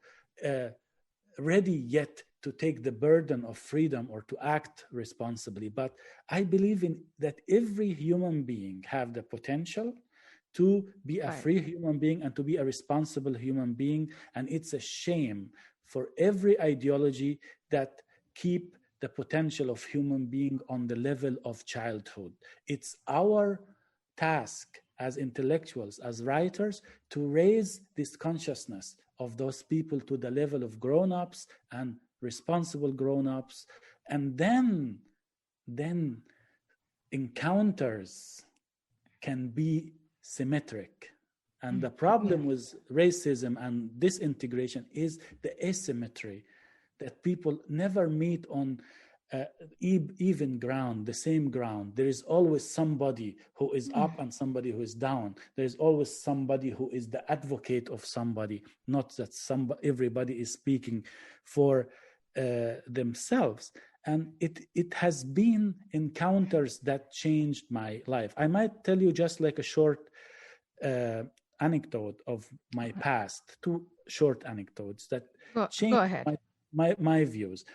ready yet to take the burden of freedom or to act responsibly. But I believe in that every human being have the potential to be a free human being and to be a responsible human being. And it's a shame for every ideology that keep the potential of human being on the level of childhood. It's our task as intellectuals, as writers, to raise this consciousness of those people to the level of grown-ups and responsible grown-ups. And then encounters can be symmetric. And the problem with racism and disintegration is the asymmetry, that people never meet on even ground, the same ground. There is always somebody who is up and somebody who is down. There is always somebody who is the advocate of somebody, not that everybody is speaking for themselves. And it has been encounters that changed my life. I might tell you just like a short anecdote of my past, 2 short anecdotes that changed my views.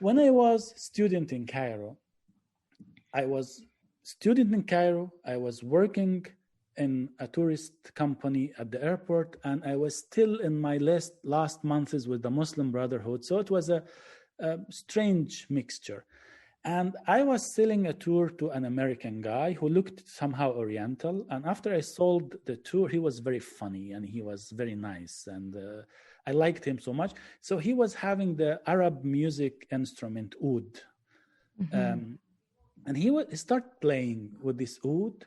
When I was student in Cairo, I was working in a tourist company at the airport, and I was still in my last months with the Muslim Brotherhood. So it was a strange mixture. And I was selling a tour to an American guy who looked somehow Oriental. And after I sold the tour, he was very funny and he was very nice. And I liked him so much. So he was having the Arab music instrument oud. And he started playing with this oud.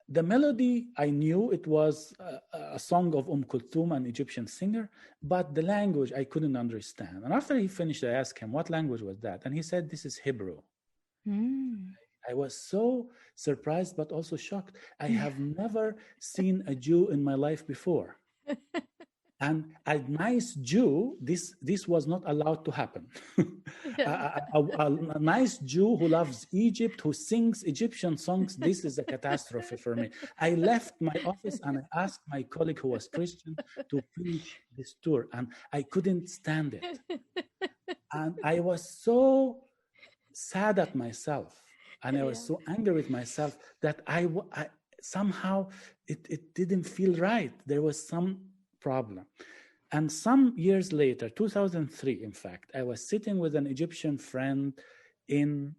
The melody, I knew it was a song of Kulthum, an Egyptian singer, but the language I couldn't understand. And after he finished, I asked him, what language was that? And he said, this is Hebrew. I was so surprised, but also shocked. I have never seen a Jew in my life before. And a nice Jew, this was not allowed to happen. A nice Jew who loves Egypt, who sings Egyptian songs, this is a catastrophe for me. I left my office and I asked my colleague who was Christian to finish this tour, and I couldn't stand it. And I was so sad at myself, and I was so angry with myself that I somehow it didn't feel right. There was some problem. And some years later, 2003, in fact, I was sitting with an Egyptian friend in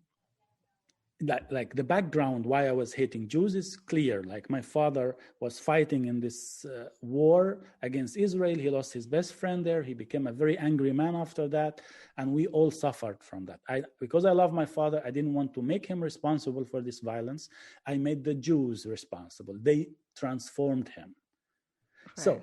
like the background why I was hating Jews is clear. Like my father was fighting in this war against Israel. He lost his best friend there. He became a very angry man after that. And we all suffered from that. Because I love my father, I didn't want to make him responsible for this violence. I made the Jews responsible. They transformed him. Right. So,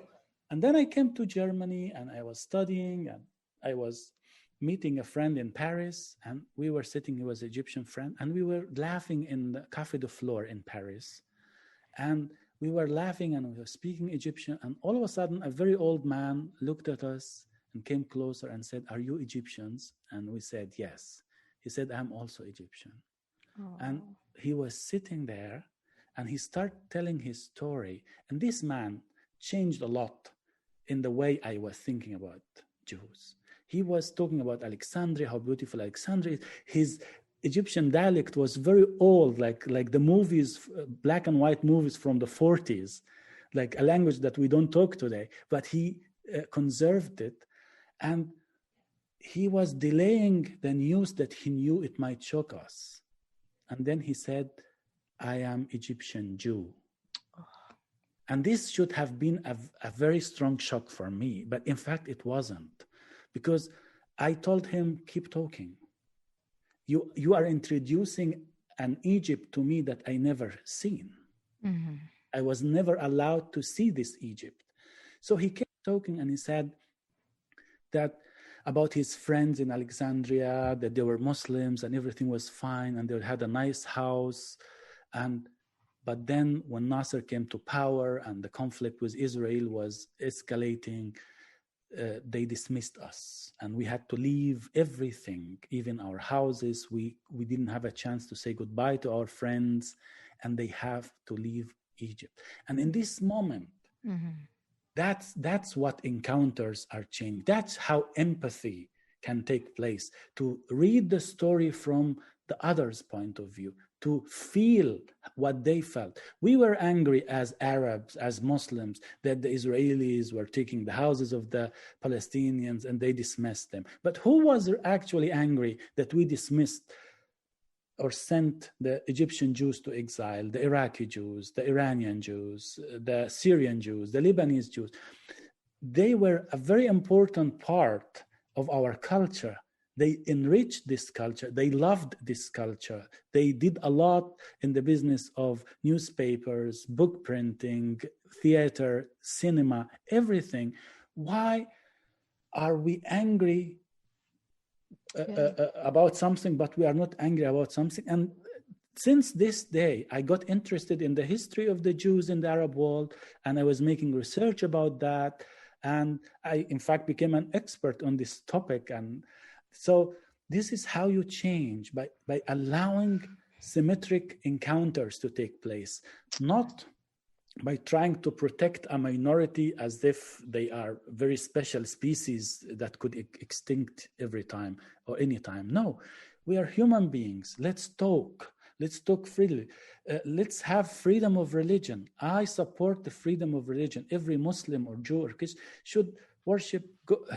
and then I came to Germany and I was studying and I was meeting a friend in Paris, and we were sitting, he was an Egyptian friend, and we were laughing in the Café de Flore in Paris. And we were laughing and we were speaking Egyptian, and all of a sudden a very old man looked at us and came closer and said, "Are you Egyptians?" And we said, "Yes." He said, "I'm also Egyptian." Aww. And he was sitting there and he started telling his story. And this man changed a lot in the way I was thinking about Jews. He was talking about Alexandria, how beautiful Alexandria is. His Egyptian dialect was very old, like the movies, black and white movies from the 40s, like a language that we don't talk today. But he conserved it, and he was delaying the news that he knew it might shock us. And then he said, "I am Egyptian Jew." And this should have been a very strong shock for me, but in fact it wasn't, because I told him, "Keep talking. You are introducing an Egypt to me that I never seen. Mm-hmm. I was never allowed to see this Egypt." So he kept talking, and he said that about his friends in Alexandria, that they were Muslims and everything was fine, and they had a nice house, but then when Nasser came to power and the conflict with Israel was escalating, they dismissed us, and we had to leave everything, even our houses. We didn't have a chance to say goodbye to our friends, and they have to leave Egypt. And in this moment, that's what encounters are changing. That's how empathy can take place, to read the story from the other's point of view, to feel what they felt. We were angry as Arabs, as Muslims, that the Israelis were taking the houses of the Palestinians and they dismissed them. But who was actually angry that we dismissed or sent the Egyptian Jews to exile, the Iraqi Jews, the Iranian Jews, the Syrian Jews, the Lebanese Jews? They were a very important part of our culture. They enriched this culture. They loved this culture. They did a lot in the business of newspapers, book printing, theater, cinema, everything. Why are we angry about something, but we are not angry about something? And since this day, I got interested in the history of the Jews in the Arab world, and I was making research about that. And I, in fact, became an expert on this topic. And so this is how you change, by allowing symmetric encounters to take place, not by trying to protect a minority as if they are very special species that could extinct every time or any time. No, we are human beings. Let's talk freely. Let's have freedom of religion. I support the freedom of religion. Every Muslim or Jew or Christian should worship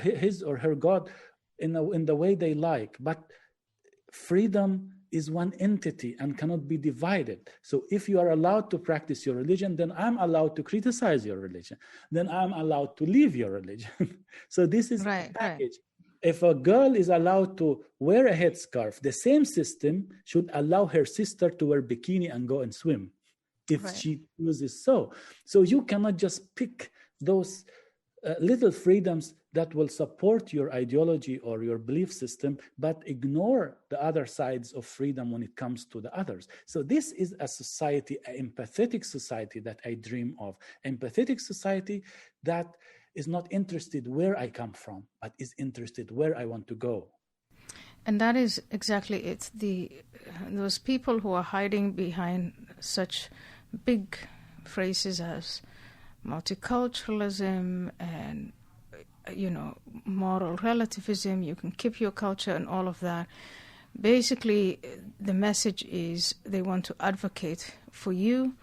his or her God in the way they like. But freedom is one entity and cannot be divided. So if you are allowed to practice your religion, then I'm allowed to criticize your religion. Then I'm allowed to leave your religion. So this is a package. If a girl is allowed to wear a headscarf, the same system should allow her sister to wear bikini and go and swim, if she chooses so. So you cannot just pick those little freedoms that will support your ideology or your belief system, but ignore the other sides of freedom when it comes to the others. So this is a society, an empathetic society that I dream of. Empathetic society that is not interested where I come from, but is interested where I want to go. And that is exactly it. Those people who are hiding behind such big phrases as multiculturalism and, moral relativism, you can keep your culture and all of that. Basically, the message is they want to advocate for you.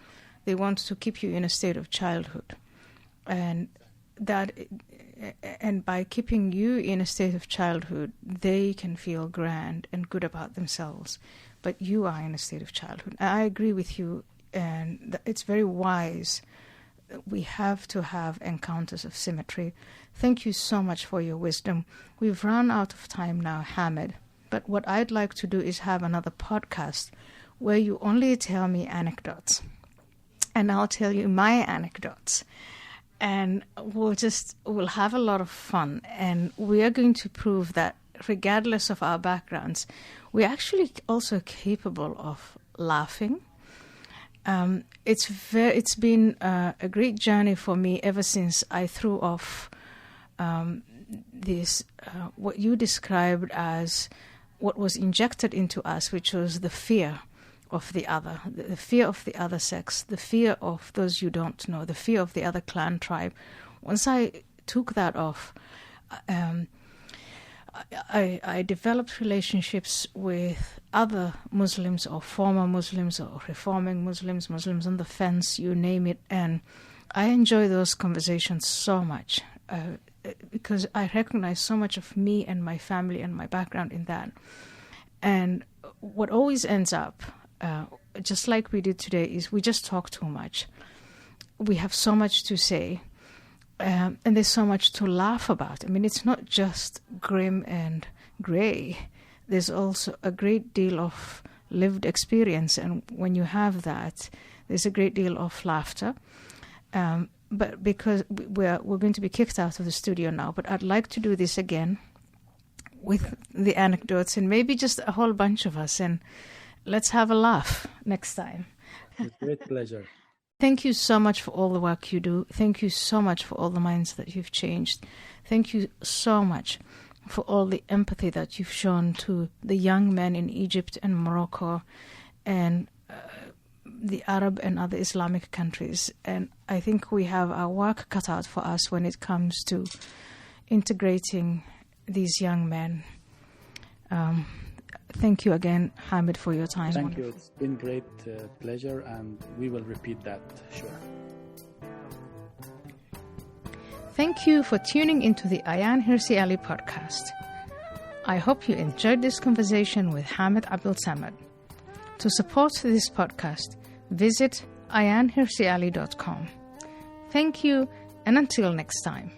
They want to keep you in a state of childhood. And by keeping you in a state of childhood, they can feel grand and good about themselves. But you are in a state of childhood. I agree with you, and it's very wise. We have to have encounters of symmetry. Thank you so much for your wisdom. We've run out of time now, Hamed. But what I'd like to do is have another podcast where you only tell me anecdotes. And I'll tell you my anecdotes. And we'll have a lot of fun. And we are going to prove that regardless of our backgrounds, we're actually also capable of laughing. It's been a great journey for me ever since I threw off this, what you described as what was injected into us, which was the fear of the other, the fear of the other sex, the fear of those you don't know, the fear of the other clan tribe. Once I took that off, I developed relationships with other Muslims or former Muslims or reforming Muslims, Muslims on the fence, you name it. And I enjoy those conversations so much because I recognize so much of me and my family and my background in that. And what always ends up, just like we did today, is we just talk too much. We have so much to say. And there's so much to laugh about. I mean, it's not just grim and grey. There's also a great deal of lived experience. And when you have that, there's a great deal of laughter. But because we're going to be kicked out of the studio now, but I'd like to do this again with the anecdotes and maybe just a whole bunch of us. And let's have a laugh next time. With great pleasure. Thank you so much for all the work you do. Thank you so much for all the minds that you've changed. Thank you so much for all the empathy that you've shown to the young men in Egypt and Morocco and the Arab and other Islamic countries. And I think we have our work cut out for us when it comes to integrating these young men. Thank you again, Hamed, for your time. Thank you. It's been great pleasure, and we will repeat that, sure. Thank you for tuning into the Ayaan Hirsi Ali Podcast. I hope you enjoyed this conversation with Hamed Abdel-Samad. To support this podcast, visit ayaanhirsiali.com. Thank you, and until next time.